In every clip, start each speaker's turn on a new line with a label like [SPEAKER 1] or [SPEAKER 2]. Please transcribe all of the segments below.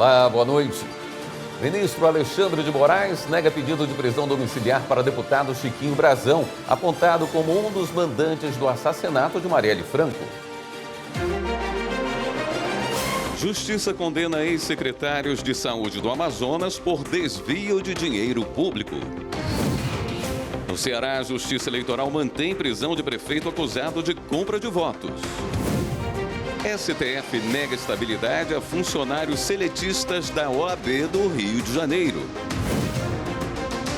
[SPEAKER 1] Olá, boa noite. Ministro Alexandre de Moraes nega pedido de prisão domiciliar para deputado Chiquinho Brazão, apontado como um dos mandantes do assassinato de Marielle Franco. Justiça condena ex-secretários de saúde do Amazonas por desvio de dinheiro público. No Ceará, a Justiça Eleitoral mantém prisão de prefeito acusado de compra de votos. STF nega estabilidade a funcionários seletistas da OAB do Rio de Janeiro.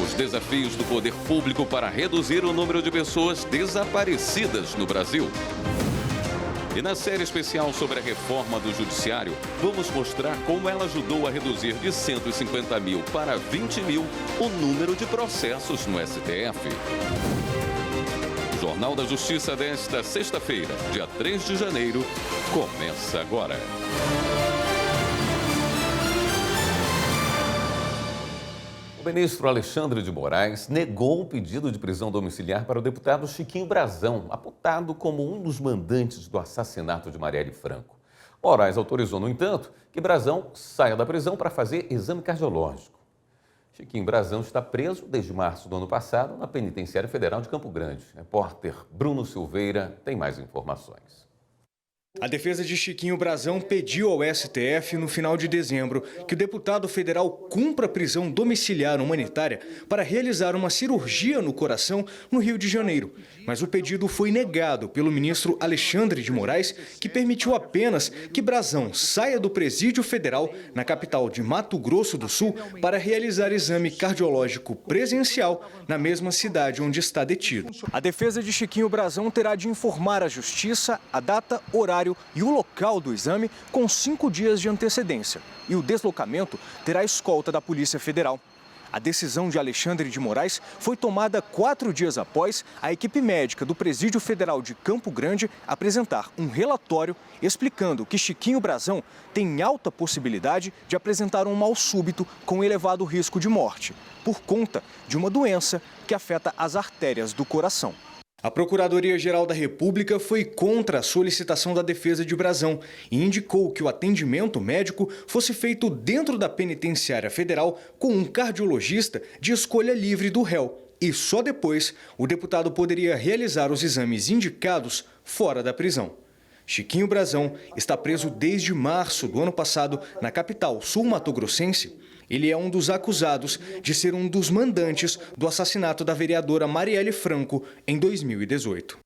[SPEAKER 1] Os desafios do poder público para reduzir o número de pessoas desaparecidas no Brasil. E na série especial sobre a reforma do Judiciário, vamos mostrar como ela ajudou a reduzir de 150 mil para 20 mil o número de processos no STF. O Jornal da Justiça desta sexta-feira, dia 3 de janeiro, começa agora. O ministro Alexandre de Moraes negou o pedido de prisão domiciliar para o deputado Chiquinho Brazão, apontado como um dos mandantes do assassinato de Marielle Franco. Moraes autorizou, no entanto, que Brazão saia da prisão para fazer exame cardiológico. Chiquinho Brazão está preso desde março do ano passado na Penitenciária Federal de Campo Grande. Repórter Bruno Silveira tem mais informações.
[SPEAKER 2] A defesa de Chiquinho Brazão pediu ao STF, no final de dezembro, que o deputado federal cumpra prisão domiciliar humanitária para realizar uma cirurgia no coração no Rio de Janeiro. Mas o pedido foi negado pelo ministro Alexandre de Moraes, que permitiu apenas que Brazão saia do presídio federal na capital de Mato Grosso do Sul para realizar exame cardiológico presencial na mesma cidade onde está detido. A defesa de Chiquinho Brazão terá de informar à Justiça a data, horário e o local do exame com 5 dias de antecedência. E o deslocamento terá escolta da Polícia Federal. A decisão de Alexandre de Moraes foi tomada 4 dias após a equipe médica do Presídio Federal de Campo Grande apresentar um relatório explicando que Chiquinho Brazão tem alta possibilidade de apresentar um mal súbito com elevado risco de morte, por conta de uma doença que afeta as artérias do coração. A Procuradoria-Geral da República foi contra a solicitação da defesa de Brazão e indicou que o atendimento médico fosse feito dentro da Penitenciária Federal com um cardiologista de escolha livre do réu. E só depois o deputado poderia realizar os exames indicados fora da prisão. Chiquinho Brazão está preso desde março do ano passado na capital sul-mato-grossense. Ele é um dos acusados de ser um dos mandantes do assassinato da vereadora Marielle Franco em 2018.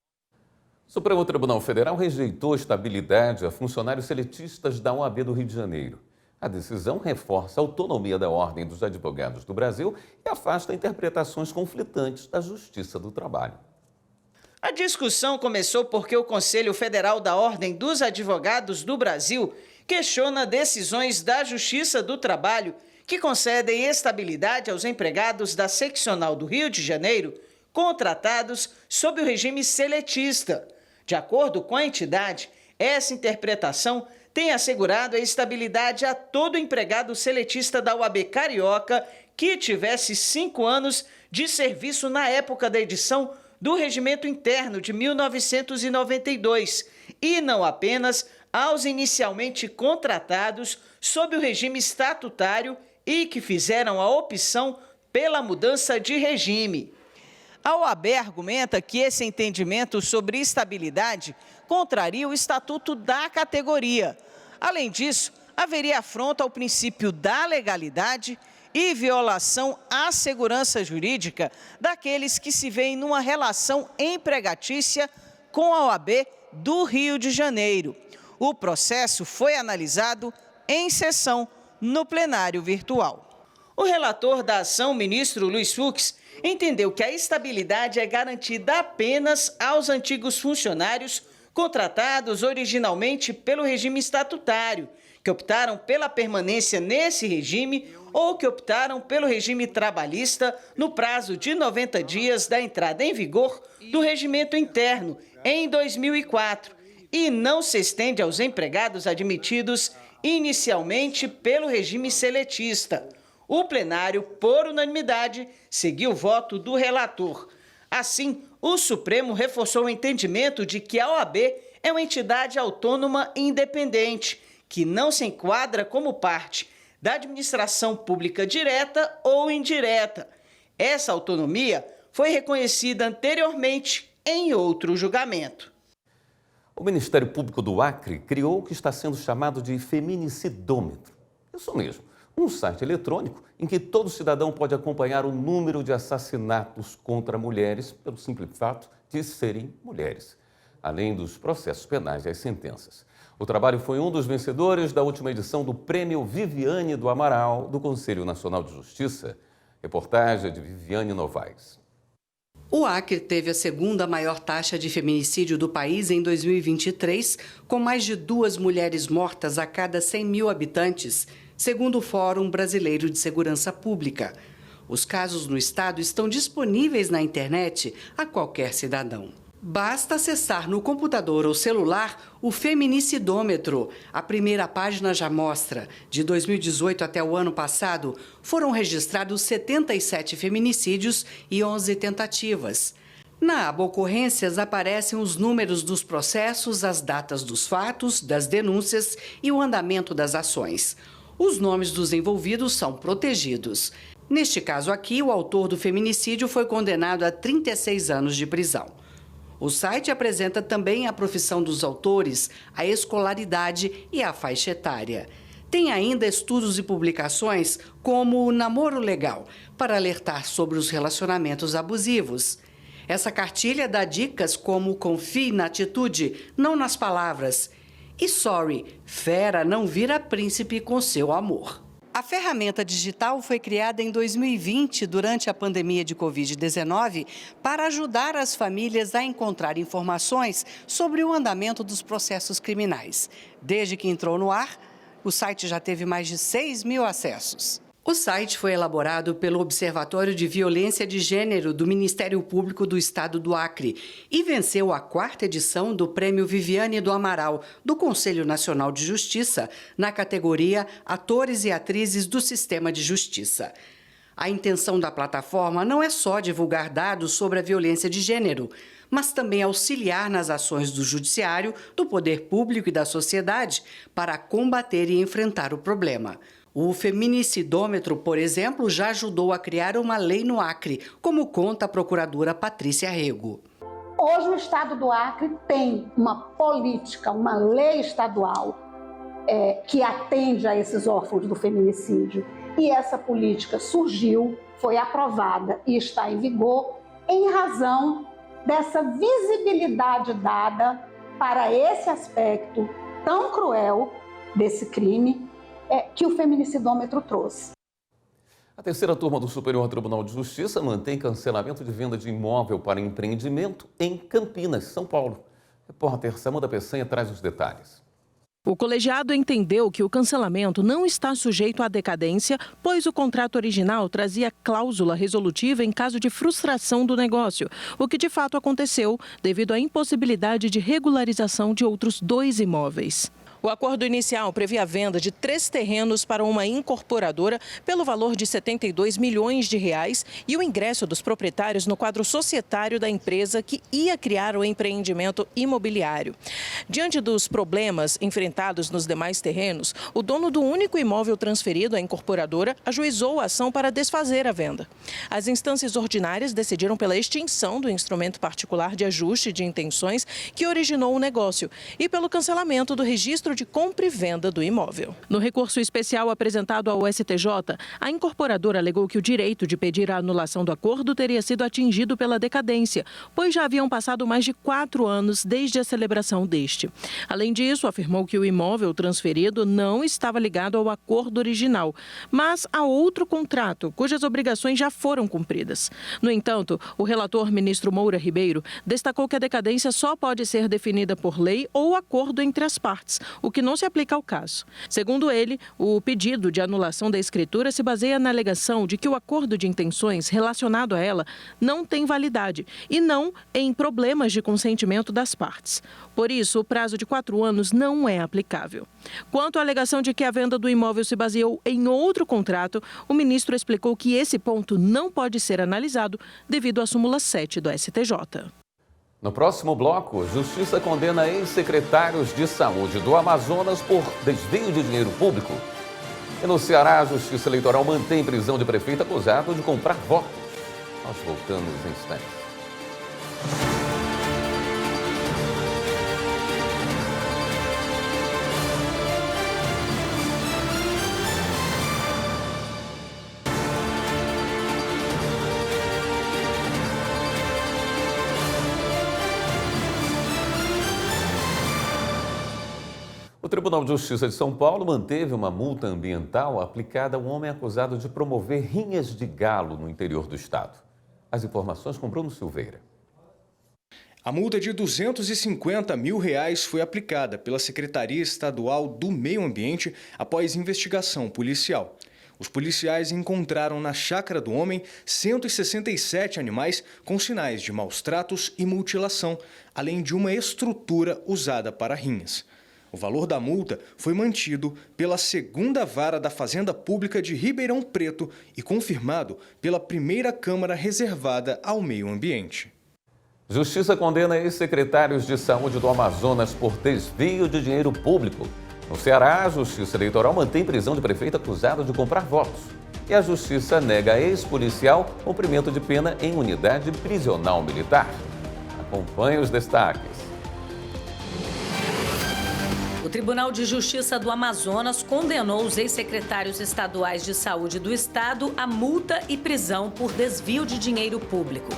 [SPEAKER 1] O Supremo Tribunal Federal rejeitou estabilidade a funcionários seletistas da OAB do Rio de Janeiro. A decisão reforça a autonomia da Ordem dos Advogados do Brasil e afasta interpretações conflitantes da Justiça do Trabalho.
[SPEAKER 3] A discussão começou porque o Conselho Federal da Ordem dos Advogados do Brasil questiona decisões da Justiça do Trabalho que concedem estabilidade aos empregados da seccional do Rio de Janeiro contratados sob o regime seletista. De acordo com a entidade, essa interpretação tem assegurado a estabilidade a todo empregado seletista da OAB Carioca que tivesse 5 anos de serviço na época da edição do Regimento Interno de 1992 e não apenas aos inicialmente contratados sob o regime estatutário e que fizeram a opção pela mudança de regime. A OAB argumenta que esse entendimento sobre estabilidade contraria o estatuto da categoria. Além disso, haveria afronta ao princípio da legalidade e violação à segurança jurídica daqueles que se veem numa relação empregatícia com a OAB do Rio de Janeiro. O processo foi analisado em sessão no plenário virtual. O relator da ação, ministro Luiz Fux, entendeu que a estabilidade é garantida apenas aos antigos funcionários contratados originalmente pelo regime estatutário, que optaram pela permanência nesse regime ou que optaram pelo regime trabalhista no prazo de 90 dias da entrada em vigor do regimento interno em 2004 e não se estende aos empregados admitidos inicialmente pelo regime seletista. O plenário, por unanimidade, seguiu o voto do relator. Assim, o Supremo reforçou o entendimento de que a OAB é uma entidade autônoma e independente, que não se enquadra como parte da administração pública direta ou indireta. Essa autonomia foi reconhecida anteriormente em outro julgamento.
[SPEAKER 1] O Ministério Público do Acre criou o que está sendo chamado de Feminicidômetro. Isso mesmo, um site eletrônico em que todo cidadão pode acompanhar o número de assassinatos contra mulheres pelo simples fato de serem mulheres, além dos processos penais e as sentenças. O trabalho foi um dos vencedores da última edição do Prêmio Viviane do Amaral do Conselho Nacional de Justiça. Reportagem de Viviane Novaes.
[SPEAKER 4] O Acre teve a segunda maior taxa de feminicídio do país em 2023, com mais de 2 mulheres mortas a cada 100 mil habitantes, segundo o Fórum Brasileiro de Segurança Pública. Os casos no estado estão disponíveis na internet a qualquer cidadão. Basta acessar no computador ou celular o Feminicidômetro. A primeira página já mostra. De 2018 até o ano passado, foram registrados 77 feminicídios e 11 tentativas. Na aba Ocorrências aparecem os números dos processos, as datas dos fatos, das denúncias e o andamento das ações. Os nomes dos envolvidos são protegidos. Neste caso aqui, o autor do feminicídio foi condenado a 36 anos de prisão. O site apresenta também a profissão dos autores, a escolaridade e a faixa etária. Tem ainda estudos e publicações como o Namoro Legal, para alertar sobre os relacionamentos abusivos. Essa cartilha dá dicas como confie na atitude, não nas palavras. E sorry, fera não vira príncipe com seu amor. A ferramenta digital foi criada em 2020, durante a pandemia de Covid-19, para ajudar as famílias a encontrar informações sobre o andamento dos processos criminais. Desde que entrou no ar, o site já teve mais de 6 mil acessos. O site foi elaborado pelo Observatório de Violência de Gênero do Ministério Público do Estado do Acre e venceu a 4ª edição do Prêmio Viviane do Amaral, do Conselho Nacional de Justiça, na categoria Atores e Atrizes do Sistema de Justiça. A intenção da plataforma não é só divulgar dados sobre a violência de gênero, mas também auxiliar nas ações do Judiciário, do Poder Público e da sociedade para combater e enfrentar o problema. O Feminicidômetro, por exemplo, já ajudou a criar uma lei no Acre, como conta a procuradora Patrícia Rego.
[SPEAKER 5] Hoje o Estado do Acre tem uma política, uma lei estadual que atende a esses órfãos do feminicídio. E essa política surgiu, foi aprovada e está em vigor em razão dessa visibilidade dada para esse aspecto tão cruel desse crime que o Feminicidômetro trouxe.
[SPEAKER 1] A terceira turma do Superior Tribunal de Justiça mantém cancelamento de venda de imóvel para empreendimento em Campinas, São Paulo. Repórter Samanta Peçanha traz os detalhes.
[SPEAKER 6] O colegiado entendeu que o cancelamento não está sujeito à decadência, pois o contrato original trazia cláusula resolutiva em caso de frustração do negócio, o que de fato aconteceu devido à impossibilidade de regularização de outros 2 imóveis. O acordo inicial previa a venda de 3 terrenos para uma incorporadora pelo valor de R$ 72 milhões e o ingresso dos proprietários no quadro societário da empresa que ia criar o empreendimento imobiliário. Diante dos problemas enfrentados nos demais terrenos, o dono do único imóvel transferido à incorporadora ajuizou a ação para desfazer a venda. As instâncias ordinárias decidiram pela extinção do instrumento particular de ajuste de intenções que originou o negócio e pelo cancelamento do registro de compra e venda do imóvel. No recurso especial apresentado ao STJ, a incorporadora alegou que o direito de pedir a anulação do acordo teria sido atingido pela decadência, pois já haviam passado mais de 4 anos desde a celebração deste. Além disso, afirmou que o imóvel transferido não estava ligado ao acordo original, mas a outro contrato, cujas obrigações já foram cumpridas. No entanto, o relator ministro Moura Ribeiro destacou que a decadência só pode ser definida por lei ou acordo entre as partes, o que não se aplica ao caso. Segundo ele, o pedido de anulação da escritura se baseia na alegação de que o acordo de intenções relacionado a ela não tem validade e não em problemas de consentimento das partes. Por isso, o prazo de 4 anos não é aplicável. Quanto à alegação de que a venda do imóvel se baseou em outro contrato, o ministro explicou que esse ponto não pode ser analisado devido à súmula 7 do STJ.
[SPEAKER 1] No próximo bloco, Justiça condena ex-secretários de saúde do Amazonas por desvio de dinheiro público. E no Ceará, a Justiça Eleitoral mantém prisão de prefeito acusado de comprar votos. Nós voltamos em instantes. O Tribunal de Justiça de São Paulo manteve uma multa ambiental aplicada a um homem acusado de promover rinhas de galo no interior do estado. As informações com Bruno Silveira.
[SPEAKER 2] A multa de R$ 250 mil foi aplicada pela Secretaria Estadual do Meio Ambiente após investigação policial. Os policiais encontraram na chácara do homem 167 animais com sinais de maus tratos e mutilação, além de uma estrutura usada para rinhas. O valor da multa foi mantido pela 2ª Vara da Fazenda Pública de Ribeirão Preto e confirmado pela 1ª Câmara reservada ao meio ambiente.
[SPEAKER 1] Justiça condena ex-secretários de saúde do Amazonas por desvio de dinheiro público. No Ceará, a Justiça Eleitoral mantém prisão de prefeito acusado de comprar votos. E a Justiça nega a ex-policial cumprimento de pena em unidade prisional militar. Acompanhe os destaques.
[SPEAKER 7] O Tribunal de Justiça do Amazonas condenou os ex-secretários estaduais de saúde do estado a multa e prisão por desvio de dinheiro público.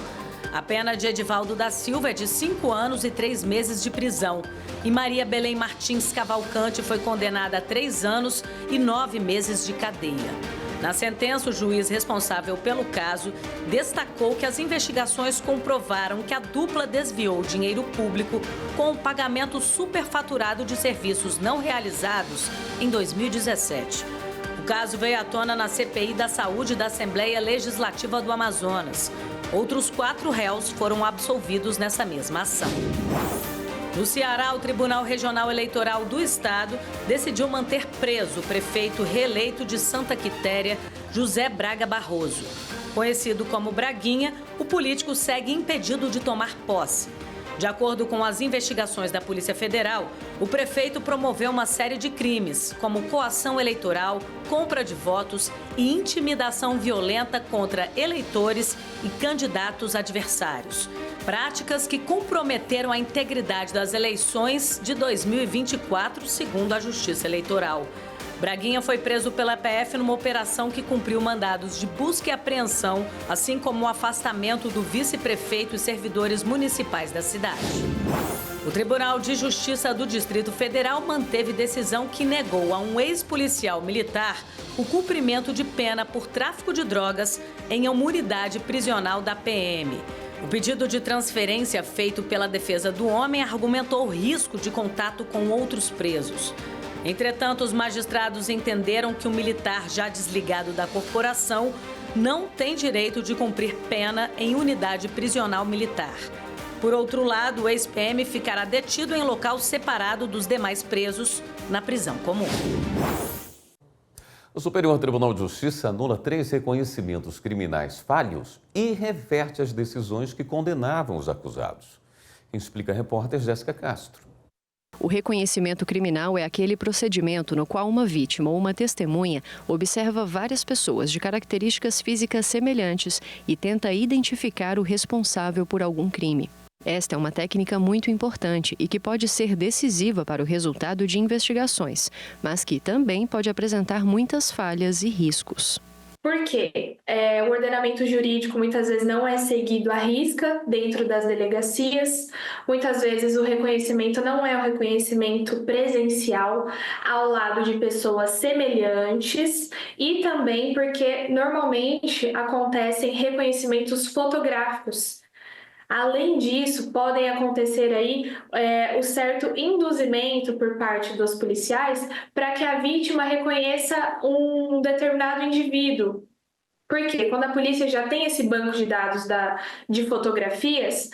[SPEAKER 7] A pena de Edivaldo da Silva é de 5 anos e 3 meses de prisão. E Maria Belém Martins Cavalcante foi condenada a 3 anos e 9 meses de cadeia. Na sentença, o juiz responsável pelo caso destacou que as investigações comprovaram que a dupla desviou dinheiro público com o pagamento superfaturado de serviços não realizados em 2017. O caso veio à tona na CPI da Saúde da Assembleia Legislativa do Amazonas. Outros 4 réus foram absolvidos nessa mesma ação. No Ceará, o Tribunal Regional Eleitoral do Estado decidiu manter preso o prefeito reeleito de Santa Quitéria, José Braga Barroso. Conhecido como Braguinha, o político segue impedido de tomar posse. De acordo com as investigações da Polícia Federal, o prefeito promoveu uma série de crimes, como coação eleitoral, compra de votos e intimidação violenta contra eleitores e candidatos adversários. Práticas que comprometeram a integridade das eleições de 2024, segundo a Justiça Eleitoral. Braguinha foi preso pela PF numa operação que cumpriu mandados de busca e apreensão, assim como o afastamento do vice-prefeito e servidores municipais da cidade. O Tribunal de Justiça do Distrito Federal manteve decisão que negou a um ex-policial militar o cumprimento de pena por tráfico de drogas em uma unidade prisional da PM. O pedido de transferência feito pela defesa do homem argumentou o risco de contato com outros presos. Entretanto, os magistrados entenderam que o militar já desligado da corporação não tem direito de cumprir pena em unidade prisional militar. Por outro lado, o ex-PM ficará detido em local separado dos demais presos na prisão comum.
[SPEAKER 1] O Superior Tribunal de Justiça anula 3 reconhecimentos criminais falhos e reverte as decisões que condenavam os acusados. Quem explica a repórter Jéssica Castro.
[SPEAKER 8] O reconhecimento criminal é aquele procedimento no qual uma vítima ou uma testemunha observa várias pessoas de características físicas semelhantes e tenta identificar o responsável por algum crime. Esta é uma técnica muito importante e que pode ser decisiva para o resultado de investigações, mas que também pode apresentar muitas falhas e riscos.
[SPEAKER 9] Por quê? O ordenamento jurídico muitas vezes não é seguido à risca dentro das delegacias. Muitas vezes o reconhecimento não é um reconhecimento presencial ao lado de pessoas semelhantes e também porque normalmente acontecem reconhecimentos fotográficos. Além disso, podem acontecer aí o certo induzimento por parte dos policiais para que a vítima reconheça um determinado indivíduo. Porque quando a polícia já tem esse banco de dados de fotografias,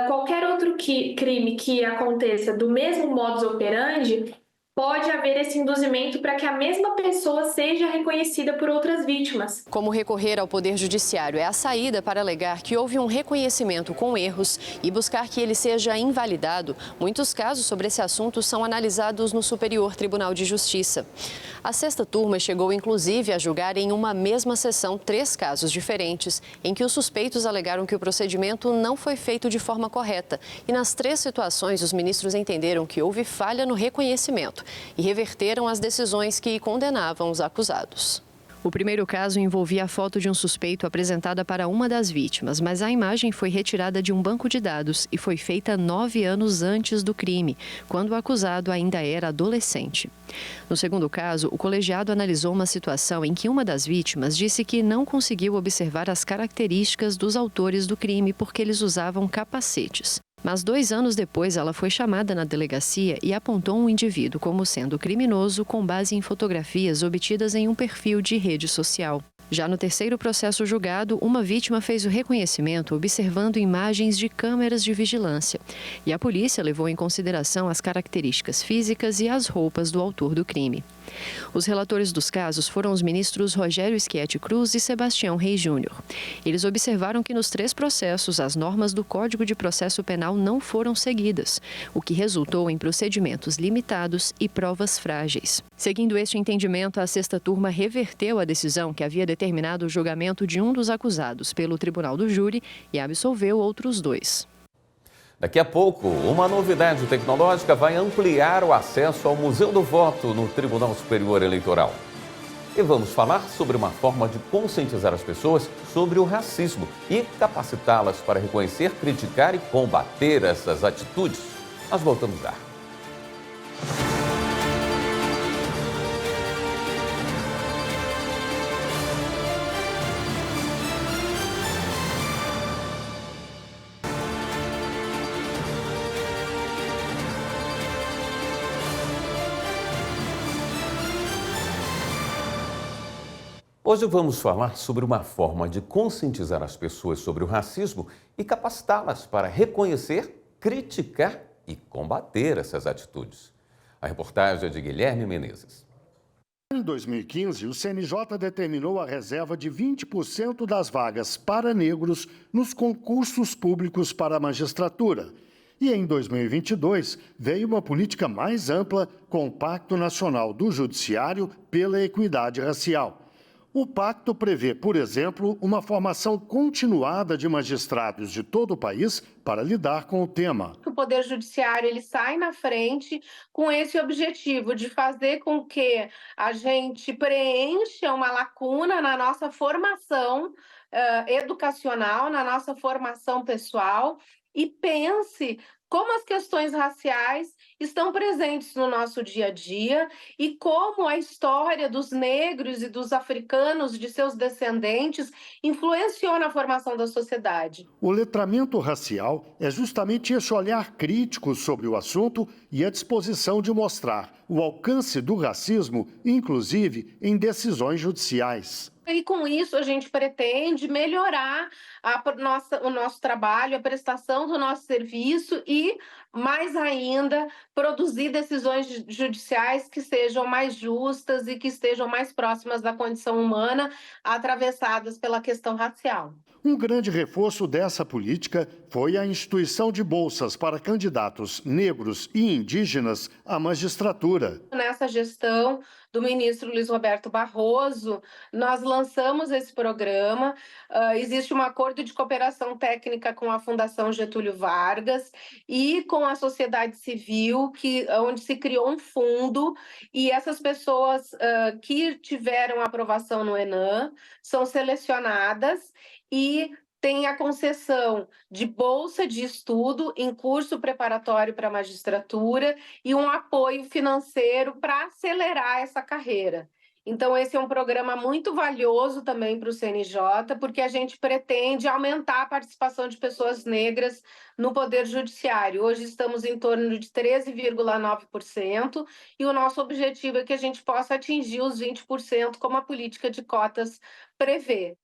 [SPEAKER 9] qualquer outro crime que aconteça do mesmo modus operandi pode haver esse induzimento para que a mesma pessoa seja reconhecida por outras vítimas.
[SPEAKER 8] Como recorrer ao Poder Judiciário é a saída para alegar que houve um reconhecimento com erros e buscar que ele seja invalidado, muitos casos sobre esse assunto são analisados no Superior Tribunal de Justiça. A sexta turma chegou inclusive a julgar em uma mesma sessão 3 casos diferentes, em que os suspeitos alegaram que o procedimento não foi feito de forma correta. E nas 3 situações, os ministros entenderam que houve falha no reconhecimento e reverteram as decisões que condenavam os acusados. O primeiro caso envolvia a foto de um suspeito apresentada para uma das vítimas, mas a imagem foi retirada de um banco de dados e foi feita 9 anos antes do crime, quando o acusado ainda era adolescente. No segundo caso, o colegiado analisou uma situação em que uma das vítimas disse que não conseguiu observar as características dos autores do crime porque eles usavam capacetes. Mas 2 anos depois, ela foi chamada na delegacia e apontou um indivíduo como sendo criminoso com base em fotografias obtidas em um perfil de rede social. Já no terceiro processo julgado, uma vítima fez o reconhecimento observando imagens de câmeras de vigilância. E a polícia levou em consideração as características físicas e as roupas do autor do crime. Os relatores dos casos foram os ministros Rogério Schietti Cruz e Sebastião Reis Júnior. Eles observaram que nos 3 processos as normas do Código de Processo Penal não foram seguidas, o que resultou em procedimentos limitados e provas frágeis. Seguindo este entendimento, a sexta turma reverteu a decisão que havia determinado o julgamento de um dos acusados pelo Tribunal do Júri e absolveu outros 2.
[SPEAKER 1] Daqui a pouco, uma novidade tecnológica vai ampliar o acesso ao Museu do Voto no Tribunal Superior Eleitoral. E vamos falar sobre uma forma de conscientizar as pessoas sobre o racismo e capacitá-las para reconhecer, criticar e combater essas atitudes. Nós voltamos já. Hoje vamos falar sobre uma forma de conscientizar as pessoas sobre o racismo e capacitá-las para reconhecer, criticar e combater essas atitudes. A reportagem é de Guilherme Menezes.
[SPEAKER 10] Em 2015, o CNJ determinou a reserva de 20% das vagas para negros nos concursos públicos para a magistratura. E em 2022, veio uma política mais ampla com o Pacto Nacional do Judiciário pela Equidade Racial. O pacto prevê, por exemplo, uma formação continuada de magistrados de todo o país para lidar com o tema.
[SPEAKER 11] O Poder Judiciário ele sai na frente com esse objetivo de fazer com que a gente preencha uma lacuna na nossa formação educacional, na nossa formação pessoal e pense como as questões raciais estão presentes no nosso dia a dia e como a história dos negros e dos africanos, de seus descendentes, influenciou na formação da sociedade.
[SPEAKER 10] O letramento racial é justamente esse olhar crítico sobre o assunto e a disposição de mostrar o alcance do racismo, inclusive em decisões judiciais.
[SPEAKER 11] E com isso a gente pretende melhorar o nosso trabalho, a prestação do nosso serviço e, mais ainda, produzir decisões judiciais que sejam mais justas e que estejam mais próximas da condição humana, atravessadas pela questão racial.
[SPEAKER 10] Um grande reforço dessa política foi a instituição de bolsas para candidatos negros e indígenas à magistratura.
[SPEAKER 11] Nessa gestão do ministro Luiz Roberto Barroso, nós lançamos esse programa. Existe um acordo de cooperação técnica com a Fundação Getúlio Vargas e com a sociedade civil, onde se criou um fundo, e essas pessoas que tiveram aprovação no ENAM são selecionadas e tem a concessão de bolsa de estudo em curso preparatório para a magistratura e um apoio financeiro para acelerar essa carreira. Então, esse é um programa muito valioso também para o CNJ, porque a gente pretende aumentar a participação de pessoas negras no Poder Judiciário. Hoje estamos em torno de 13,9% e o nosso objetivo é que a gente possa atingir os 20%, como a política de cotas prevê.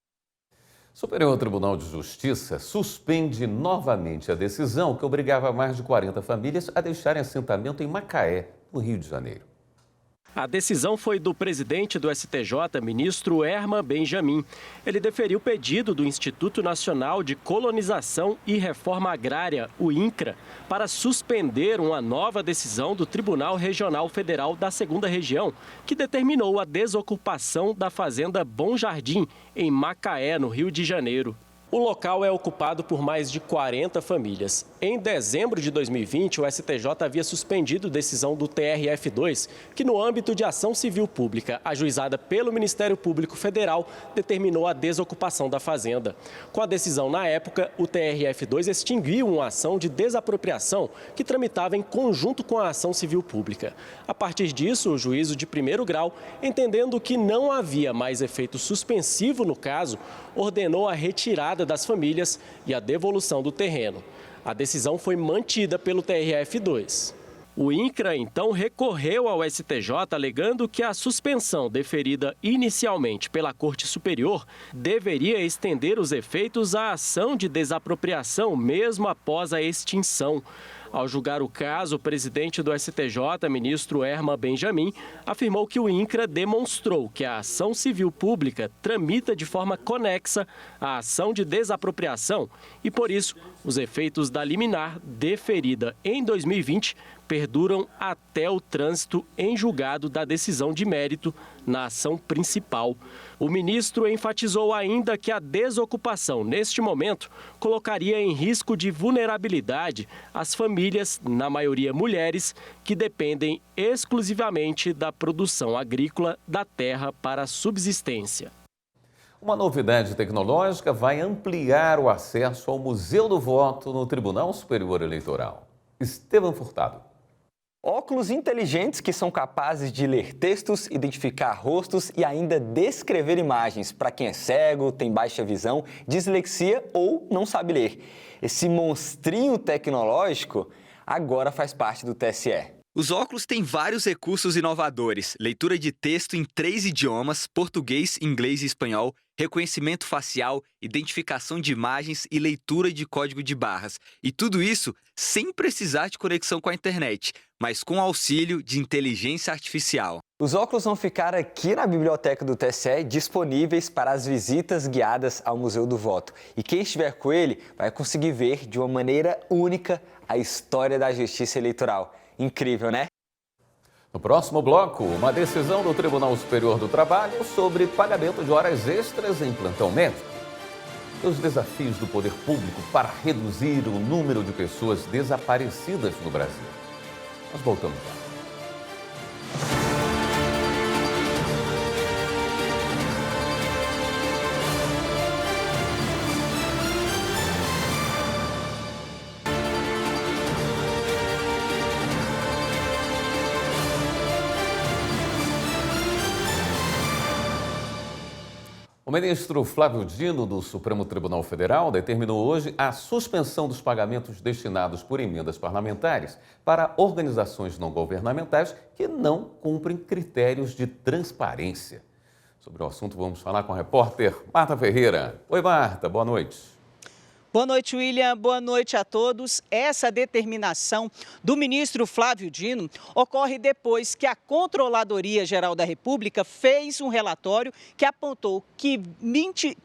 [SPEAKER 1] Superior Tribunal de Justiça suspende novamente a decisão que obrigava mais de 40 famílias a deixarem assentamento em Macaé, no Rio de Janeiro.
[SPEAKER 12] A decisão foi do presidente do STJ, ministro Herman Benjamin. Ele deferiu o pedido do Instituto Nacional de Colonização e Reforma Agrária, o INCRA, para suspender uma nova decisão do Tribunal Regional Federal da 2ª Região, que determinou a desocupação da fazenda Bom Jardim, em Macaé, no Rio de Janeiro. O local é ocupado por mais de 40 famílias. Em dezembro de 2020, o STJ havia suspendido decisão do TRF2, que no âmbito de ação civil pública, ajuizada pelo Ministério Público Federal, determinou a desocupação da fazenda. Com a decisão na época, o TRF2 extinguiu uma ação de desapropriação que tramitava em conjunto com a ação civil pública. A partir disso, o juízo de primeiro grau, entendendo que não havia mais efeito suspensivo no caso, ordenou a retirada das famílias e a devolução do terreno. A decisão foi mantida pelo TRF2. O INCRA, então, recorreu ao STJ alegando que a suspensão deferida inicialmente pela Corte Superior deveria estender os efeitos à ação de desapropriação mesmo após a extinção. Ao julgar o caso, o presidente do STJ, ministro Herman Benjamin, afirmou que o INCRA demonstrou que a ação civil pública tramita de forma conexa à ação de desapropriação e, por isso, os efeitos da liminar deferida em 2020 perduram até o trânsito em julgado da decisão de mérito na ação principal. O ministro enfatizou ainda que a desocupação, neste momento, colocaria em risco de vulnerabilidade as famílias, na maioria mulheres, que dependem exclusivamente da produção agrícola da terra para a subsistência.
[SPEAKER 1] Uma novidade tecnológica vai ampliar o acesso ao Museu do Voto no Tribunal Superior Eleitoral. Estevam Furtado.
[SPEAKER 13] Óculos inteligentes que são capazes de ler textos, identificar rostos e ainda descrever imagens para quem é cego, tem baixa visão, dislexia ou não sabe ler. Esse monstrinho tecnológico agora faz parte do TSE.
[SPEAKER 14] Os óculos têm vários recursos inovadores: leitura de texto em 3 idiomas, português, inglês e espanhol, reconhecimento facial, identificação de imagens e leitura de código de barras. E tudo isso sem precisar de conexão com a internet, mas com auxílio de inteligência artificial.
[SPEAKER 13] Os óculos vão ficar aqui na biblioteca do TSE, disponíveis para as visitas guiadas ao Museu do Voto. E quem estiver com ele vai conseguir ver de uma maneira única a história da justiça eleitoral. Incrível, né?
[SPEAKER 1] No próximo bloco, uma decisão do Tribunal Superior do Trabalho sobre pagamento de horas extras em plantão médico. E os desafios do poder público para reduzir o número de pessoas desaparecidas no Brasil. Nós voltamos lá. O ministro Flávio Dino, do Supremo Tribunal Federal, determinou hoje a suspensão dos pagamentos destinados por emendas parlamentares para organizações não governamentais que não cumprem critérios de transparência. Sobre o assunto, vamos falar com a repórter Marta Ferreira. Oi, Marta, boa noite.
[SPEAKER 3] Boa noite, William. Boa noite a todos. Essa determinação do ministro Flávio Dino ocorre depois que a Controladoria Geral da República fez um relatório que apontou que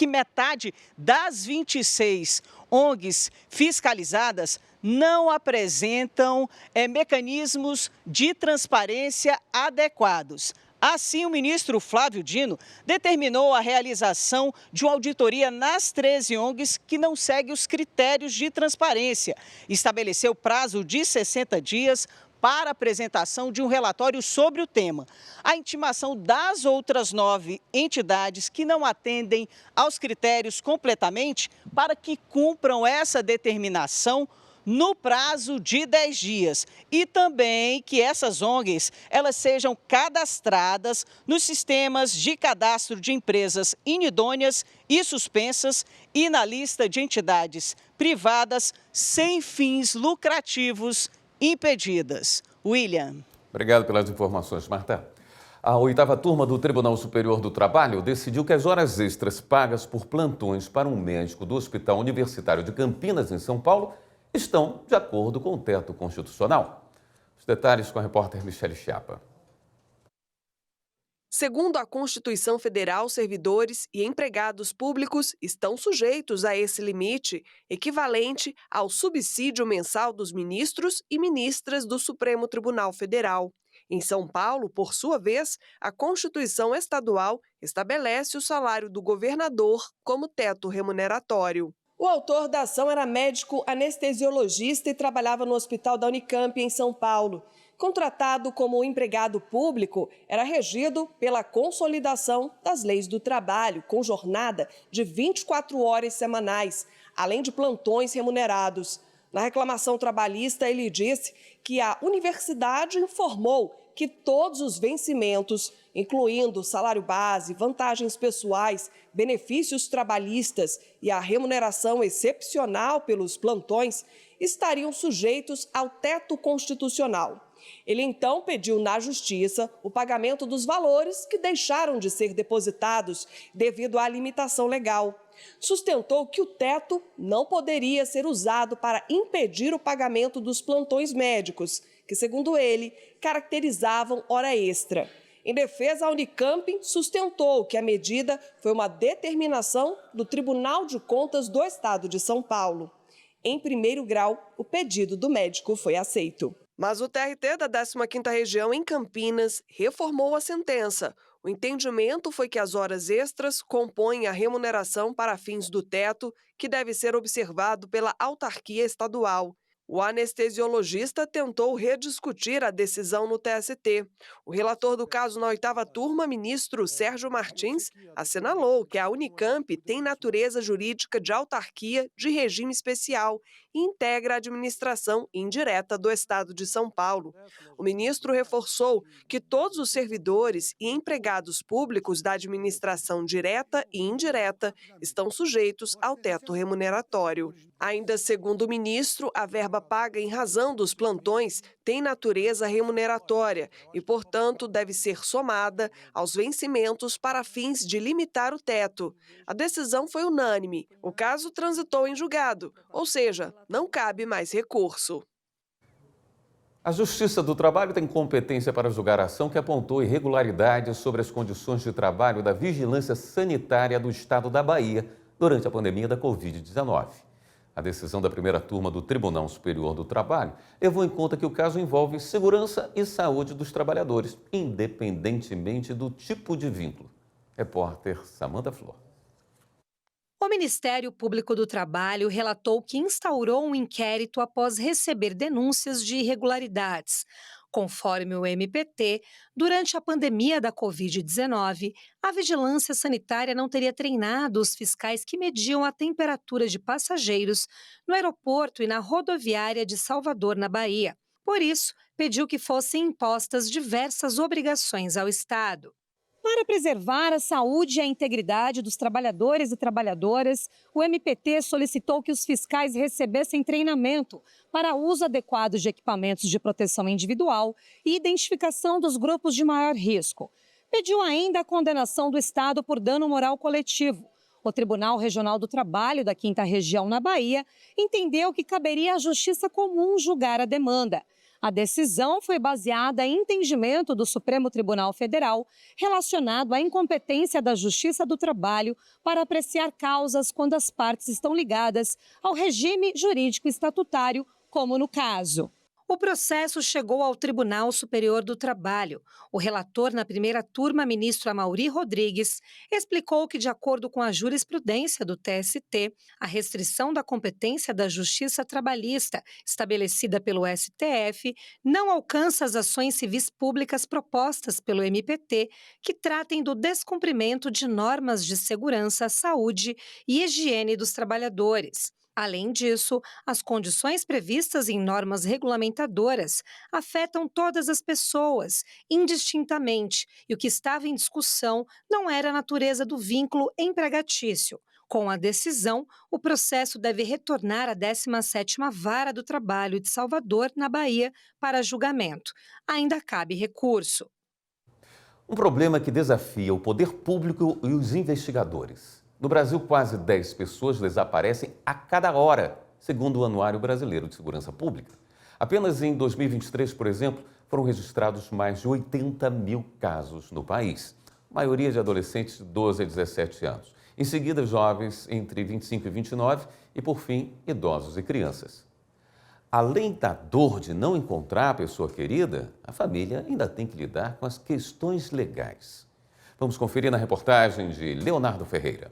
[SPEAKER 3] metade das 26 ONGs fiscalizadas não apresentam mecanismos de transparência adequados. Assim, o ministro Flávio Dino determinou a realização de uma auditoria nas 13 ONGs que não seguem os critérios de transparência. Estabeleceu prazo de 60 dias para a apresentação de um relatório sobre o tema. A intimação das outras 9 entidades que não atendem aos critérios completamente para que cumpram essa determinação no prazo de 10 dias e também que essas ONGs elas sejam cadastradas nos sistemas de cadastro de empresas inidôneas e suspensas e na lista de entidades privadas sem fins lucrativos impedidas. William.
[SPEAKER 1] Obrigado pelas informações, Marta. A 8ª turma do Tribunal Superior do Trabalho decidiu que as horas extras pagas por plantões para um médico do Hospital Universitário de Campinas, em São Paulo, estão de acordo com o teto constitucional. Os detalhes com a repórter Michele Chiapa.
[SPEAKER 15] Segundo a Constituição Federal, servidores e empregados públicos estão sujeitos a esse limite, equivalente ao subsídio mensal dos ministros e ministras do Supremo Tribunal Federal. Em São Paulo, por sua vez, a Constituição Estadual estabelece o salário do governador como teto remuneratório. O autor da ação era médico anestesiologista e trabalhava no Hospital da Unicamp, em São Paulo. Contratado como empregado público, era regido pela consolidação das leis do trabalho, com jornada de 24 horas semanais, além de plantões remunerados. Na reclamação trabalhista, ele disse que a universidade informou que todos os vencimentos, incluindo salário base, vantagens pessoais, benefícios trabalhistas e a remuneração excepcional pelos plantões, estariam sujeitos ao teto constitucional. Ele então pediu na Justiça o pagamento dos valores que deixaram de ser depositados devido à limitação legal. Sustentou que o teto não poderia ser usado para impedir o pagamento dos plantões médicos, que, segundo ele, caracterizavam hora extra. Em defesa, a Unicamp sustentou que a medida foi uma determinação do Tribunal de Contas do Estado de São Paulo. Em primeiro grau, o pedido do médico foi aceito. Mas o TRT da 15ª Região, em Campinas, reformou a sentença. O entendimento foi que as horas extras compõem a remuneração para fins do teto, que deve ser observado pela autarquia estadual. O anestesiologista tentou rediscutir a decisão no TST. O relator do caso na 8ª turma, ministro Sérgio Martins, assinalou que a Unicamp tem natureza jurídica de autarquia de regime especial e integra a administração indireta do Estado de São Paulo. O ministro reforçou que todos os servidores e empregados públicos da administração direta e indireta estão sujeitos ao teto remuneratório. Ainda segundo o ministro, a verba paga em razão dos plantões tem natureza remuneratória e, portanto, deve ser somada aos vencimentos para fins de limitar o teto. A decisão foi unânime. O caso transitou em julgado, ou seja, não cabe mais recurso.
[SPEAKER 1] A Justiça do Trabalho tem competência para julgar a ação que apontou irregularidades sobre as condições de trabalho da Vigilância Sanitária do Estado da Bahia durante a pandemia da Covid-19. A decisão da primeira turma do Tribunal Superior do Trabalho levou em conta que o caso envolve segurança e saúde dos trabalhadores, independentemente do tipo de vínculo. Repórter Samanta Flor.
[SPEAKER 16] O Ministério Público do Trabalho relatou que instaurou um inquérito após receber denúncias de irregularidades. Conforme o MPT, durante a pandemia da Covid-19, a Vigilância Sanitária não teria treinado os fiscais que mediam a temperatura de passageiros no aeroporto e na rodoviária de Salvador, na Bahia. Por isso, pediu que fossem impostas diversas obrigações ao Estado. Para preservar a saúde e a integridade dos trabalhadores e trabalhadoras, o MPT solicitou que os fiscais recebessem treinamento para uso adequado de equipamentos de proteção individual e identificação dos grupos de maior risco. Pediu ainda a condenação do Estado por dano moral coletivo. O Tribunal Regional do Trabalho da 5ª Região, na Bahia, entendeu que caberia à Justiça Comum julgar a demanda. A decisão foi baseada em entendimento do Supremo Tribunal Federal relacionado à incompetência da Justiça do Trabalho para apreciar causas quando as partes estão ligadas ao regime jurídico estatutário, como no caso. O processo chegou ao Tribunal Superior do Trabalho. O relator na primeira turma, ministro Amaury Rodrigues, explicou que, de acordo com a jurisprudência do TST, a restrição da competência da Justiça Trabalhista, estabelecida pelo STF, não alcança as ações civis públicas propostas pelo MPT, que tratem do descumprimento de normas de segurança, saúde e higiene dos trabalhadores. Além disso, as condições previstas em normas regulamentadoras afetam todas as pessoas, indistintamente, e o que estava em discussão não era a natureza do vínculo empregatício. Com a decisão, o processo deve retornar à 17ª Vara do Trabalho de Salvador, na Bahia, para julgamento. Ainda cabe recurso.
[SPEAKER 1] Um problema que desafia o poder público e os investigadores. No Brasil, quase 10 pessoas desaparecem a cada hora, segundo o Anuário Brasileiro de Segurança Pública. Apenas em 2023, por exemplo, foram registrados mais de 80 mil casos no país. maioria de adolescentes de 12 a 17 anos. Em seguida, jovens entre 25 e 29 e, por fim, idosos e crianças. Além da dor de não encontrar a pessoa querida, a família ainda tem que lidar com as questões legais. Vamos conferir na reportagem de Leonardo Ferreira.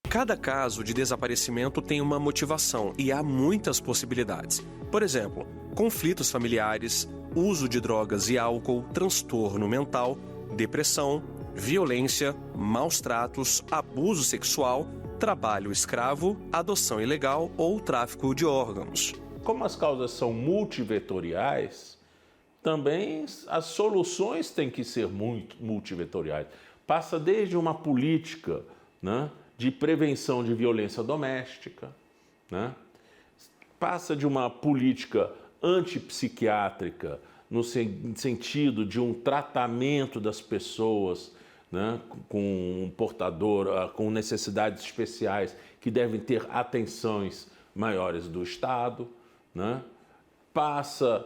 [SPEAKER 17] Cada caso de desaparecimento tem uma motivação e há muitas possibilidades. Por exemplo, conflitos familiares, uso de drogas e álcool, transtorno mental, depressão, violência, maus tratos, abuso sexual, trabalho escravo, adoção ilegal ou tráfico de órgãos.
[SPEAKER 18] Como as causas são multivetoriais, também as soluções têm que ser muito multivetoriais. Passa desde uma política, né, de prevenção de violência doméstica, né, passa de uma política antipsiquiátrica, no sentido de um tratamento das pessoas, né, com com necessidades especiais que devem ter atenções maiores do Estado, né? Passa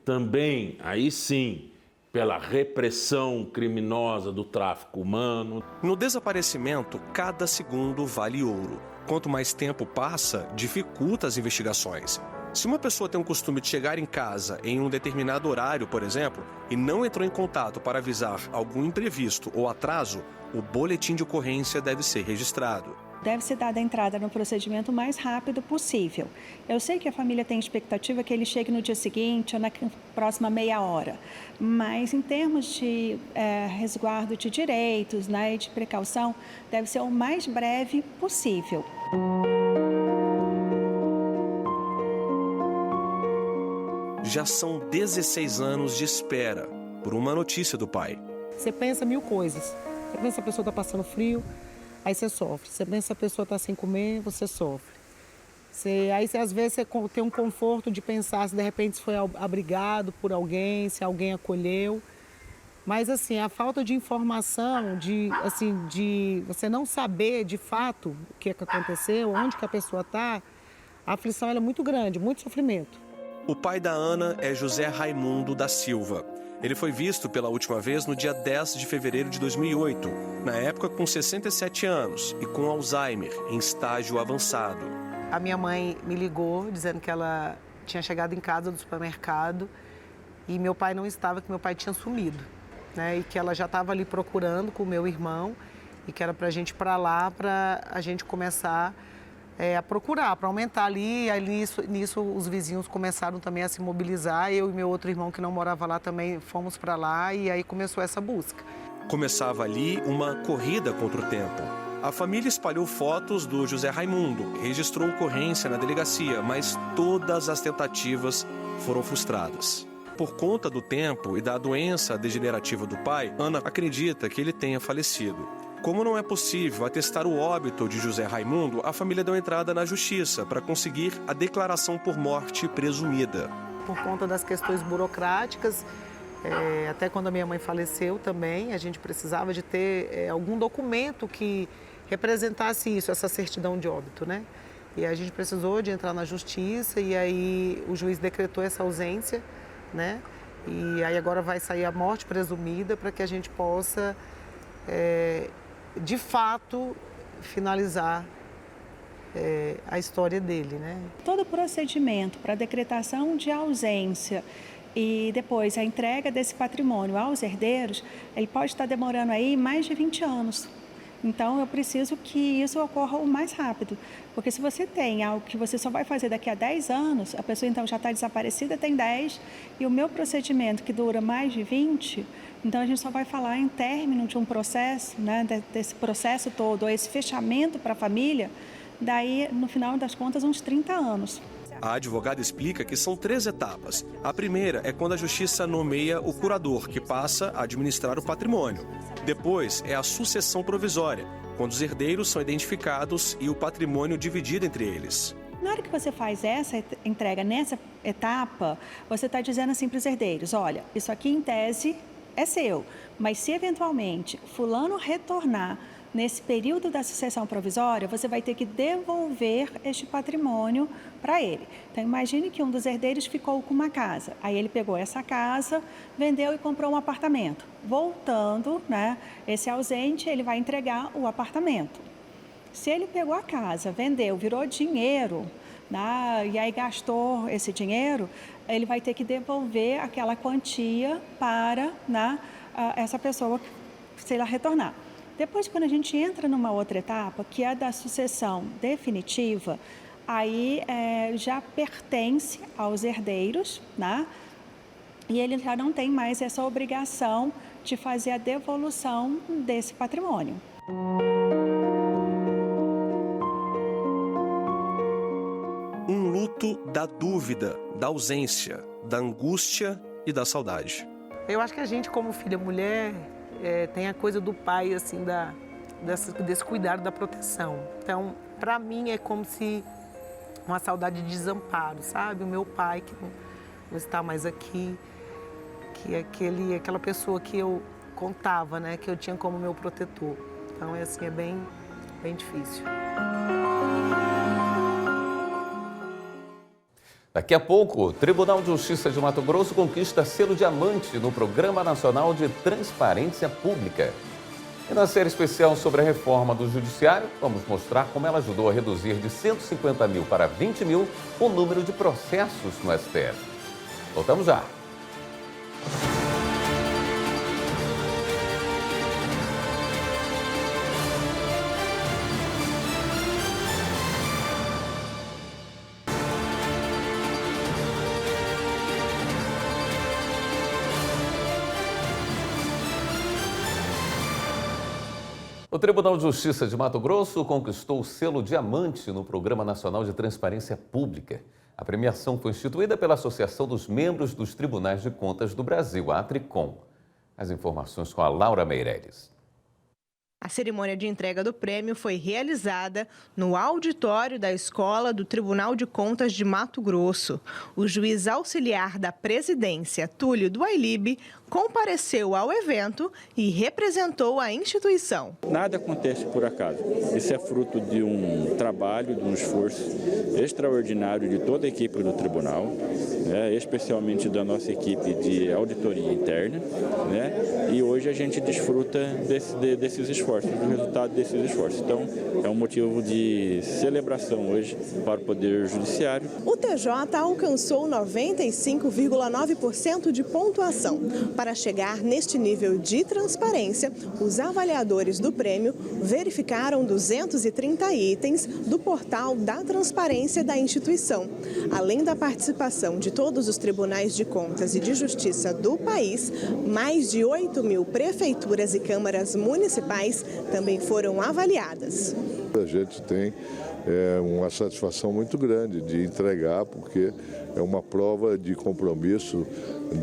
[SPEAKER 18] também, aí sim, pela repressão criminosa do tráfico humano.
[SPEAKER 17] No desaparecimento, cada segundo vale ouro. Quanto mais tempo passa, dificulta as investigações. Se uma pessoa tem o costume de chegar em casa em um determinado horário, por exemplo, e não entrou em contato para avisar algum imprevisto ou atraso, o boletim de ocorrência deve ser registrado.
[SPEAKER 19] Deve ser dada a entrada no procedimento o mais rápido possível. Eu sei que a família tem expectativa que ele chegue no dia seguinte ou na próxima meia hora, mas em termos de resguardo de direitos, né, e de precaução, deve ser o mais breve possível.
[SPEAKER 17] Já são 16 anos de espera por uma notícia do pai.
[SPEAKER 20] Você pensa mil coisas. Você pensa que a pessoa está passando frio, aí você sofre. Você pensa que a pessoa está sem comer, você sofre. Às vezes você tem um conforto de pensar se de repente foi abrigado por alguém, se alguém acolheu. Mas assim, a falta de informação, de você não saber de fato o que aconteceu, onde que a pessoa está, a aflição ela é muito grande, muito sofrimento.
[SPEAKER 17] O pai da Ana é José Raimundo da Silva. Ele foi visto pela última vez no dia 10 de fevereiro de 2008, na época com 67 anos e com Alzheimer, em estágio avançado.
[SPEAKER 21] A minha mãe me ligou dizendo que ela tinha chegado em casa do supermercado e meu pai não estava, que meu pai tinha sumido, né? E que ela já estava ali procurando com o meu irmão e que era para a gente ir para lá, para a gente começar a procurar, para aumentar ali. Aí nisso os vizinhos começaram também a se mobilizar. Eu e meu outro irmão que não morava lá também fomos para lá e aí começou essa busca.
[SPEAKER 17] Começava ali uma corrida contra o tempo. A família espalhou fotos do José Raimundo, registrou ocorrência na delegacia, mas todas as tentativas foram frustradas. Por conta do tempo e da doença degenerativa do pai, Ana acredita que ele tenha falecido. Como não é possível atestar o óbito de José Raimundo, a família deu entrada na justiça para conseguir a declaração por morte presumida.
[SPEAKER 21] Por conta das questões burocráticas, até quando a minha mãe faleceu também, a gente precisava de ter algum documento que representasse isso, essa certidão de óbito, né? E a gente precisou de entrar na justiça e aí o juiz decretou essa ausência, né? E aí agora vai sair a morte presumida para que a gente possa de fato, finalizar a história dele, né?
[SPEAKER 19] Todo o procedimento para decretação de ausência e depois a entrega desse patrimônio aos herdeiros, ele pode estar demorando aí mais de 20 anos. Então, eu preciso que isso ocorra o mais rápido. Porque se você tem algo que você só vai fazer daqui a 10 anos, a pessoa então já está desaparecida, tem 10, e o meu procedimento que dura mais de 20, então a gente só vai falar em término de um processo, né, desse processo todo, ou esse fechamento para a família, daí, no final das contas, uns 30 anos.
[SPEAKER 17] A advogada explica que são 3 etapas. A primeira é quando a justiça nomeia o curador, que passa a administrar o patrimônio. Depois é a sucessão provisória, quando os herdeiros são identificados e o patrimônio dividido entre eles.
[SPEAKER 19] Na hora que você faz essa entrega nessa etapa, você está dizendo assim para os herdeiros, olha, isso aqui em tese é seu, mas se eventualmente fulano retornar nesse período da sucessão provisória, você vai ter que devolver este patrimônio para ele. Então, imagine que um dos herdeiros ficou com uma casa. Aí ele pegou essa casa, vendeu e comprou um apartamento. Voltando, né, esse ausente, ele vai entregar o apartamento. Se ele pegou a casa, vendeu, virou dinheiro, né, e aí gastou esse dinheiro, ele vai ter que devolver aquela quantia para, né, essa pessoa, se ela retornar. Depois, quando a gente entra numa outra etapa, que é da sucessão definitiva, aí já pertence aos herdeiros, né? E ele já não tem mais essa obrigação de fazer a devolução desse patrimônio.
[SPEAKER 17] Um luto da dúvida, da ausência, da angústia e da saudade.
[SPEAKER 21] Eu acho que a gente, como filha mulher, tem a coisa do pai, assim, desse cuidado da proteção. Então, para mim, é como se uma saudade de desamparo, sabe? O meu pai, que não está mais aqui, que é aquela pessoa que eu contava, né? Que eu tinha como meu protetor. Então, é bem difícil.
[SPEAKER 1] Daqui a pouco, o Tribunal de Justiça de Mato Grosso conquista selo diamante no Programa Nacional de Transparência Pública. E na série especial sobre a reforma do Judiciário, vamos mostrar como ela ajudou a reduzir de 150 mil para 20 mil o número de processos no STF. Voltamos já. O Tribunal de Justiça de Mato Grosso conquistou o selo diamante no Programa Nacional de Transparência Pública. A premiação foi instituída pela Associação dos Membros dos Tribunais de Contas do Brasil, a ATRICOM. As informações com a Laura Meireles.
[SPEAKER 4] A cerimônia de entrega do prêmio foi realizada no auditório da Escola do Tribunal de Contas de Mato Grosso. O juiz auxiliar da presidência, Túlio Duailib, compareceu ao evento e representou a instituição.
[SPEAKER 22] Nada acontece por acaso. Isso é fruto de um trabalho, de um esforço extraordinário de toda a equipe do tribunal, né, especialmente da nossa equipe de auditoria interna, né, e hoje a gente desfruta desses esforços, do resultado desses esforços. Então, é um motivo de celebração hoje para o Poder Judiciário.
[SPEAKER 4] O TJ alcançou 95,9% de pontuação. Para chegar neste nível de transparência, os avaliadores do prêmio verificaram 230 itens do portal da transparência da instituição. Além da participação de todos os tribunais de contas e de justiça do país, mais de 8 mil prefeituras e câmaras municipais também foram avaliadas.
[SPEAKER 23] A gente tem uma satisfação muito grande de entregar, porque é uma prova de compromisso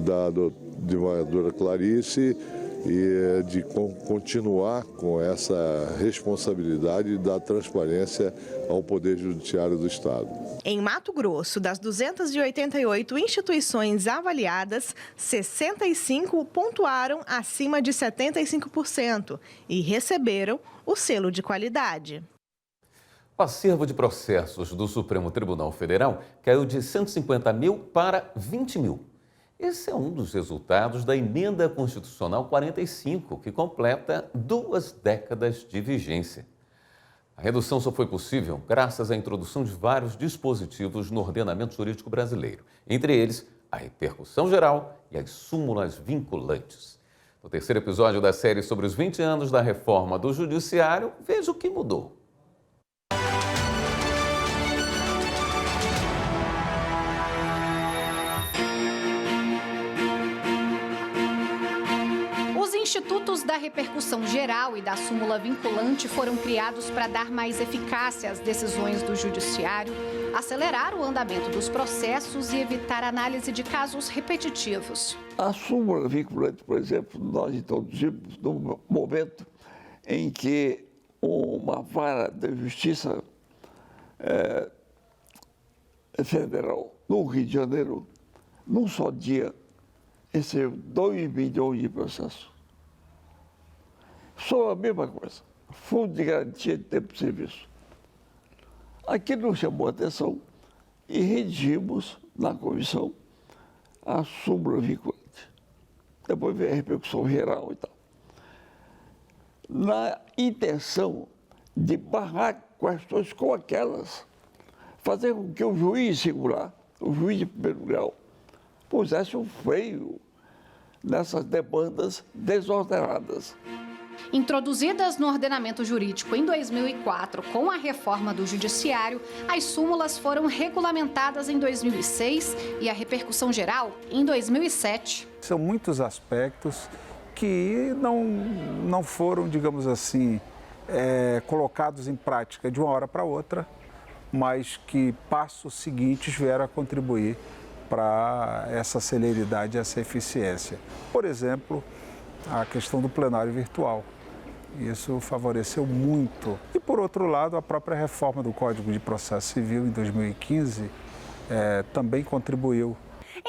[SPEAKER 23] da desembargadora Clarice e de continuar com essa responsabilidade da transparência ao Poder Judiciário do Estado.
[SPEAKER 4] Em Mato Grosso, das 288 instituições avaliadas, 65 pontuaram acima de 75% e receberam o selo de qualidade.
[SPEAKER 1] O acervo de processos do Supremo Tribunal Federal caiu de 150 mil para 20 mil. Esse é um dos resultados da Emenda Constitucional 45, que completa 2 décadas de vigência. A redução só foi possível graças à introdução de vários dispositivos no ordenamento jurídico brasileiro, entre eles a repercussão geral e as súmulas vinculantes. No terceiro episódio da série sobre os 20 anos da reforma do Judiciário, veja o que mudou.
[SPEAKER 24] Os institutos da repercussão geral e da súmula vinculante foram criados para dar mais eficácia às decisões do Judiciário, acelerar o andamento dos processos e evitar análise de casos repetitivos.
[SPEAKER 25] A súmula vinculante, por exemplo, nós introduzimos no momento em que uma vara da Justiça Federal no Rio de Janeiro, num só dia, recebeu 2 milhões de processos. Só a mesma coisa. fundo de garantia de tempo de serviço. Aquilo nos chamou a atenção e redigimos na comissão a súmula vinculante. Depois veio a repercussão geral e tal. Na intenção de barrar questões como aquelas, fazer com que o juiz singular, o juiz de primeiro grau, pusesse um freio nessas demandas desordenadas.
[SPEAKER 24] Introduzidas no ordenamento jurídico em 2004 com a reforma do Judiciário, as súmulas foram regulamentadas em 2006 e a repercussão geral em 2007.
[SPEAKER 2] São muitos aspectos que não foram, digamos assim, colocados em prática de uma hora para outra, mas que passos seguintes vieram a contribuir para essa celeridade e essa eficiência. Por exemplo, a questão do plenário virtual. Isso favoreceu muito. E, por outro lado, a própria reforma do Código de Processo Civil em 2015 também contribuiu.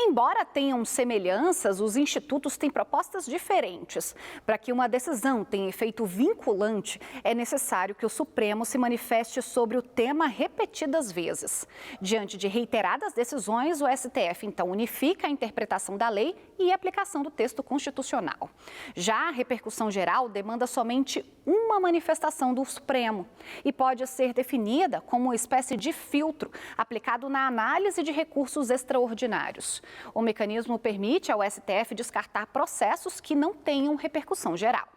[SPEAKER 24] Embora tenham semelhanças, os institutos têm propostas diferentes. Para que uma decisão tenha efeito vinculante, é necessário que o Supremo se manifeste sobre o tema repetidas vezes. Diante de reiteradas decisões, o STF então unifica a interpretação da lei e a aplicação do texto constitucional. Já a repercussão geral demanda somente uma manifestação do Supremo e pode ser definida como uma espécie de filtro aplicado na análise de recursos extraordinários. O mecanismo permite ao STF descartar processos que não tenham repercussão geral.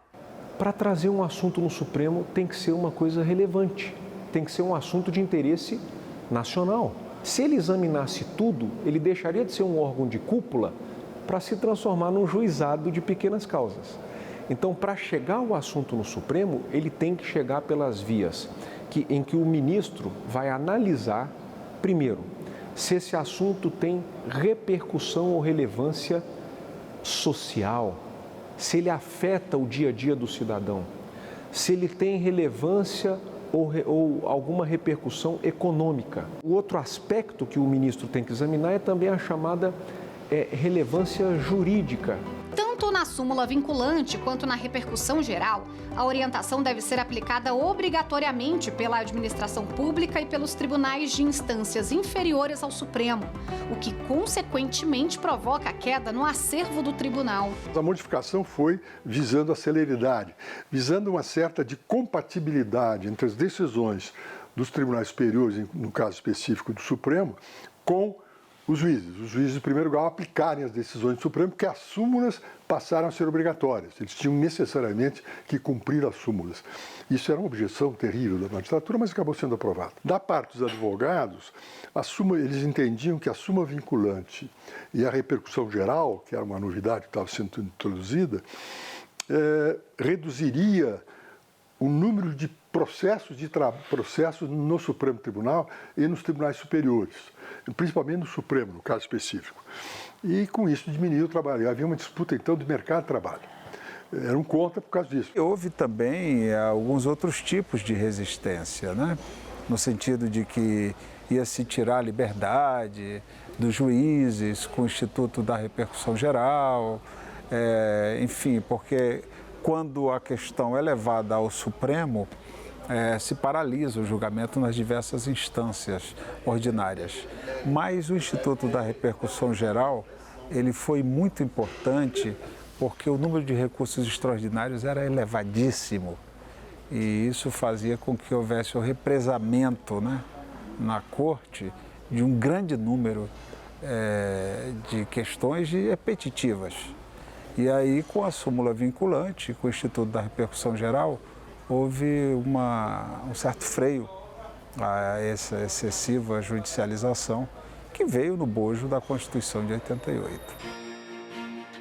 [SPEAKER 5] Para trazer um assunto no Supremo tem que ser uma coisa relevante, tem que ser um assunto de interesse nacional. Se ele examinasse tudo, ele deixaria de ser um órgão de cúpula para se transformar num juizado de pequenas causas. Então, para chegar o assunto no Supremo, ele tem que chegar pelas vias em que o ministro vai analisar, primeiro, se esse assunto tem repercussão ou relevância social, se ele afeta o dia a dia do cidadão, se ele tem relevância ou alguma repercussão econômica. O outro aspecto que o ministro tem que examinar é também a chamada relevância jurídica.
[SPEAKER 24] Tanto na súmula vinculante quanto na repercussão geral, a orientação deve ser aplicada obrigatoriamente pela administração pública e pelos tribunais de instâncias inferiores ao Supremo, o que consequentemente provoca a queda no acervo do tribunal.
[SPEAKER 6] A modificação foi visando a celeridade, visando uma certa de compatibilidade entre as decisões dos tribunais superiores, no caso específico do Supremo, com os juízes de primeiro grau aplicarem as decisões do Supremo, porque as súmulas passaram a ser obrigatórias. Eles tinham necessariamente que cumprir as súmulas. Isso era uma objeção terrível da magistratura, mas acabou sendo aprovado. Da parte dos advogados, eles entendiam que a súmula vinculante e a repercussão geral, que era uma novidade que estava sendo introduzida, reduziria o número de processos no Supremo Tribunal e nos tribunais superiores, principalmente no Supremo, no caso específico. E com isso diminuiu o trabalho. Havia uma disputa, então, de mercado de trabalho. Era um contra por causa disso.
[SPEAKER 2] Houve também alguns outros tipos de resistência, né? No sentido de que ia se tirar a liberdade dos juízes com o Instituto da Repercussão Geral, enfim, porque quando a questão é levada ao Supremo, se paralisa o julgamento nas diversas instâncias ordinárias. Mas o Instituto da Repercussão Geral, ele foi muito importante porque o número de recursos extraordinários era elevadíssimo e isso fazia com que houvesse o represamento, né, na Corte de um grande número de questões repetitivas. E aí, com a súmula vinculante, com o Instituto da Repercussão Geral, houve um certo freio a essa excessiva judicialização que veio no bojo da Constituição de 88.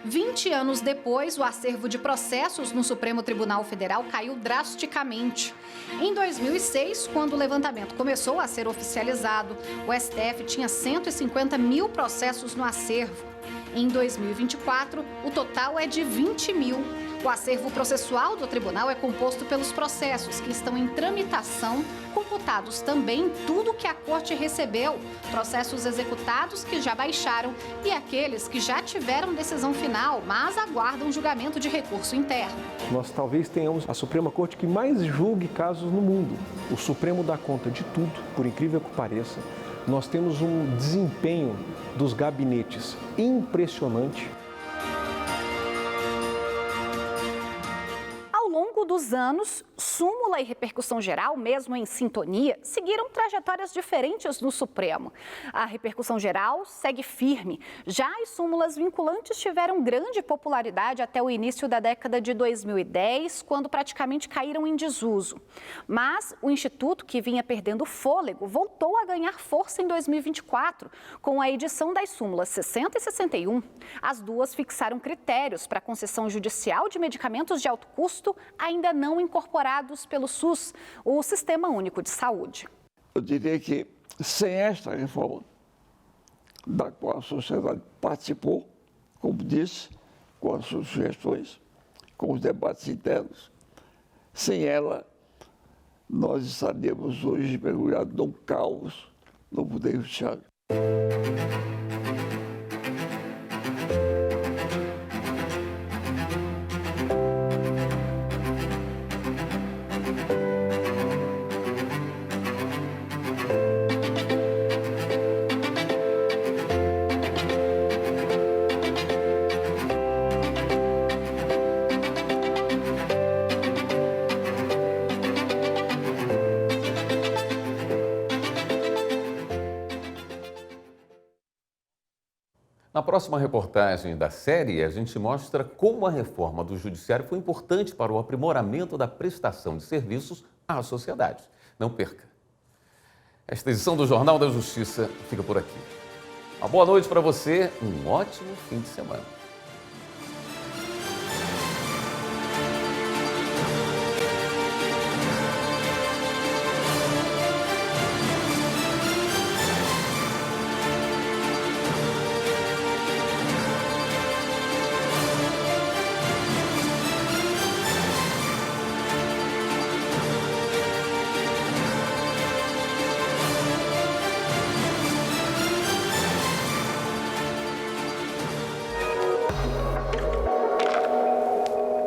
[SPEAKER 24] 20 anos depois, o acervo de processos no Supremo Tribunal Federal caiu drasticamente. Em 2006, quando o levantamento começou a ser oficializado, o STF tinha 150 mil processos no acervo. Em 2024, o total é de 20 mil. O acervo processual do tribunal é composto pelos processos que estão em tramitação, computados também tudo que a corte recebeu, processos executados que já baixaram e aqueles que já tiveram decisão final, mas aguardam julgamento de recurso interno.
[SPEAKER 5] Nós talvez tenhamos a Suprema Corte que mais julgue casos no mundo. O Supremo dá conta de tudo, por incrível que pareça. Nós temos um desempenho dos gabinetes impressionante.
[SPEAKER 24] Ao longo dos anos, súmula e repercussão geral, mesmo em sintonia, seguiram trajetórias diferentes no Supremo. A repercussão geral segue firme. Já as súmulas vinculantes tiveram grande popularidade até o início da década de 2010, quando praticamente caíram em desuso. Mas o Instituto, que vinha perdendo fôlego, voltou a ganhar força em 2024, com a edição das súmulas 60 e 61. As duas fixaram critérios para a concessão judicial de medicamentos de alto custo ainda não incorporados pelo SUS, o Sistema Único de Saúde.
[SPEAKER 25] Eu diria que sem esta reforma, da qual a sociedade participou, como disse, com as suas sugestões, com os debates internos, sem ela, nós estaríamos hoje mergulhados num caos no Poder Judiciário.
[SPEAKER 1] Na próxima reportagem da série, a gente mostra como a reforma do Judiciário foi importante para o aprimoramento da prestação de serviços à sociedade. Não perca! Esta edição do Jornal da Justiça fica por aqui. Uma boa noite para você, um ótimo fim de semana.